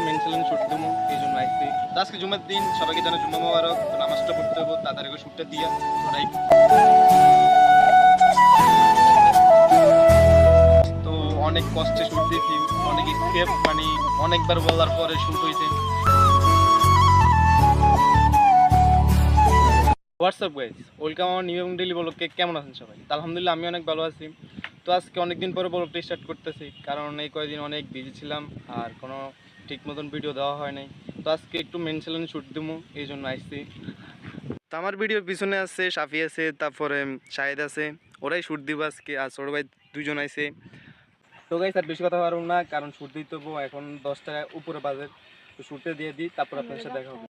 Main challenge shoot দেবো, এই জন্য আসছি। তো আজকে জুমার দিন, সবাইকে জানো জুম্মা মোবারক। তো নামাজটা পড়তে হবো, তাড়াতাড়ি করে শুটটা দিয়া ওটাই। তো অনেক কষ্টে শুট দিয়েছি, অনেক স্কেপ, মানে অনেকবার বলার পরে শুট হয়েছে। হোয়াটসঅ্যাপ গাইস, ওয়েলকাম আমার নিউ এবং ডেইলি ব্লগে। কেমন আছেন সবাই? আলহামদুলিল্লাহ আমি অনেক ভালো আছি। তো আজকে অনেকদিন পরে ব্লগটা স্টার্ট করতেছি, কারণ এই কয়েকদিন অনেক বিজি ছিলাম আর কোনো ঠিক মতন ভিডিও দেওয়া হয় নাই। তো আজকে একটু মেন চ্যালেঞ্জ শুট দেবো, এই জন্য আসছি। তো আমার ভিডিওর পিছনে আছে সাফি আছে, তারপরে শাহেদ আছে, ওরাই শুট দিব আজকে। আর ছোট ভাই দুজন আছে। তো গাইস আর বেশি কথা পারবো না, কারণ শুট দিতে হবো। এখন 10টা উপরে বাজে। তো শুটটা দিয়ে দিই, তারপর আপনার সাথে দেখা হবে।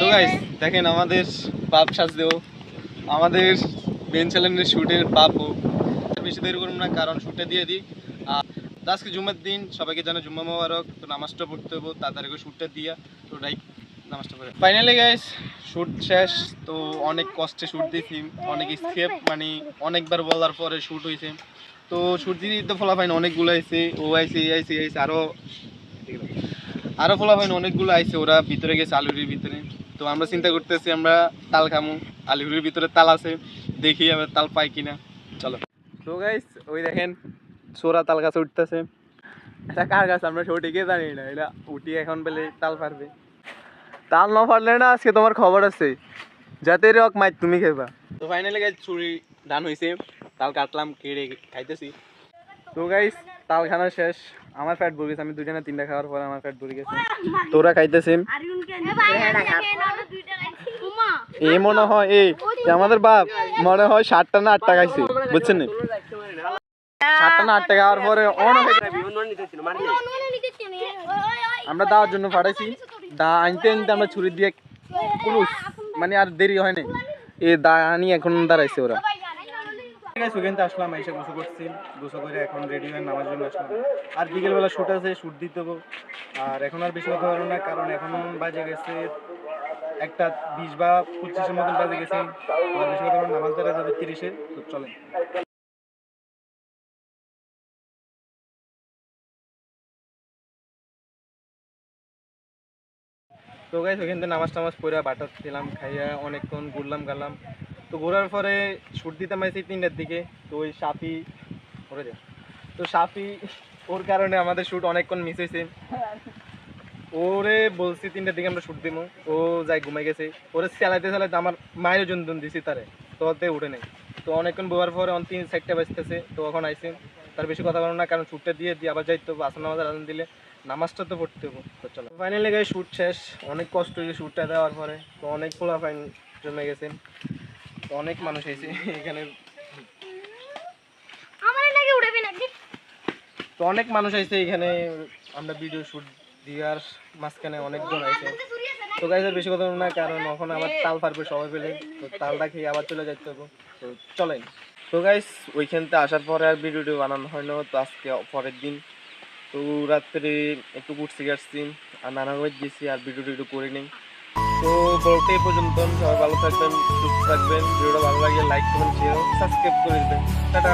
তো গাইস দেখেন আমাদের বাপ সাজদেও, আমাদের মেন চ্যালেঞ্জের শুটের বাপও। বেশি দেরি করুন না, কারণ শুটটা দিয়ে দিই। আর আজকে জুম্মার দিন, সবাইকে জানো জুম্মা মোবারক। তো নামাজটা পড়তে হবো, তাড়াতাড়ি করে শুটটা দিয়া তো রাইট নামাজটা পড়ে ফাইনালি গাইস শুট শেষ। তো অনেক কষ্টে শুট দিয়েছি, অনেক স্কেপ, মানে অনেকবার বলার পরে শুট হয়েছে। তো শুট দিয়ে তো ফলাফাইন অনেকগুলো আইছে, ও আইছে এই আইছে আইছে আরো ফলাফাইন অনেকগুলো আইছে। ওরা ভিতরে গেছে আলুরির ভিতরে। তো আমরা চিন্তা করতেছি আমরা তাল খামু, আলুরির ভিতরে তাল আছে, দেখি আমরা তাল পাই কিনা। চলো। তো গাইস ওই দেখেন সোরা তাল গাছে উঠতেছে। এটা কার গাছ আমরা সঠিকে জানি না, এটা উঠি এখন পেলে তাল পারবে। তাল না পারলে না আজকে তোমার খবর আছে, যাতে রক মাই তুমি খেবা। তো ফাইনালি গাইস ছুরি ডান হয়েছে, তাল কাটলাম, কেড়ে খাইতেছি। তো গাইস তাল খানা শেষ, আমার ফ্যাট ভরে গেছে। আমি 2টা না 3টা খাওয়ার পরে আমার ফ্যাট ভরে গেছে। তোরা খাইতেছিস এই মনে হয় এই আমাদের বাপ মনে হয় 7টা না 8টা খাইছে, বুঝছেন? 7টা না 8টা খাওয়ার পরে আমরা দাওয়ার জন্য পাঠাইছি। দা আনতে আনতে আমরা ছুরি দিয়ে কুলুস, মানে আর দেরি হয় না, এই দা আনি এখন দাঁড়াইছে ওরা। ওখান থেকে আসলাম, এসে গোসল করছি, গোসল করে এখন রেডি হয়ে নামার জন্য আসলাম। আর বিকেলবেলা শুট আছে, শুট দিতে হবো। আর এখন আর বেশি কথা বলবো না, কারণ এখন বাজে গেছে 1:20 বা 25-এর মতন বাজে গেছে। আর বেশি কথা বলবো, নামাজ দ্বারা যাবে 30-এ। তো চলেন। তো গাইস ওখান থেকে নামাজ টামাজ পড়ে বাটার দিলাম, খাইয়া অনেকক্ষণ ঘুরলাম গেলাম। তো ঘোরার পরে শুট দিতে মাইছি 3টার দিকে। তো ওই সাফি ওরে যা, তো সাফি ওর কারণে আমাদের শুট অনেকক্ষণ মিস হয়েছে। ওরে বলছি 3টার দিকে আমরা শুট দিব, ও যাই ঘুমাই গেছে। ওরে চালাইতে চালাইতে আমার মায়ের জন্য দিছি তারে, তো ওতে উঠে নেই। তো অনেকক্ষণ বোয়ার পরে 3-4টা বাজতেছে। তো এখন আইসে, তার বেশি কথা বলো না, কারণ শুটটা দিয়ে আবার যাইতে হবে। আসর নামাজের আজান দিলে নামাজটা তো পড়তে হবো। তো চলো ফাইনালি গাই শুট শেষ, অনেক কষ্ট হয়েছে শুটটা দেওয়ার পরে। তো অনেক ফোলা ফাইন জমে গেছে, তো অনেক মানুষ হয়েছে এখানে। তো অনেক মানুষ আইছে এখানে, আমরা ভিডিও শুট দেওয়ার মাঝখানে অনেকজন আইছে। তো গাইজের বেশি কথা না, কারণ এখন আবার তাল পারবে সবাই পেলে। তো তালটা খেয়ে আবার চলে যেতে হবে। তো চলেন। তো গাইস ওইখানতে আসার পরে আর ভিডিওটি বানানো হয় না। তো আজকে পরের দিন, তো রাত্রে একটু ঘুরতে গেছি আর নানা বাড়ি গেছি, আর ভিডিওটি একটু করে নিই। তো ব্লগটা এই পর্যন্ত, সবাই ভালো থাকবেন, সুস্থ থাকবেন। ভিডিওটা ভালো লাগলে লাইক কমেন্ট শেয়ার সাবস্ক্রাইব করে দেবেন। টাটা।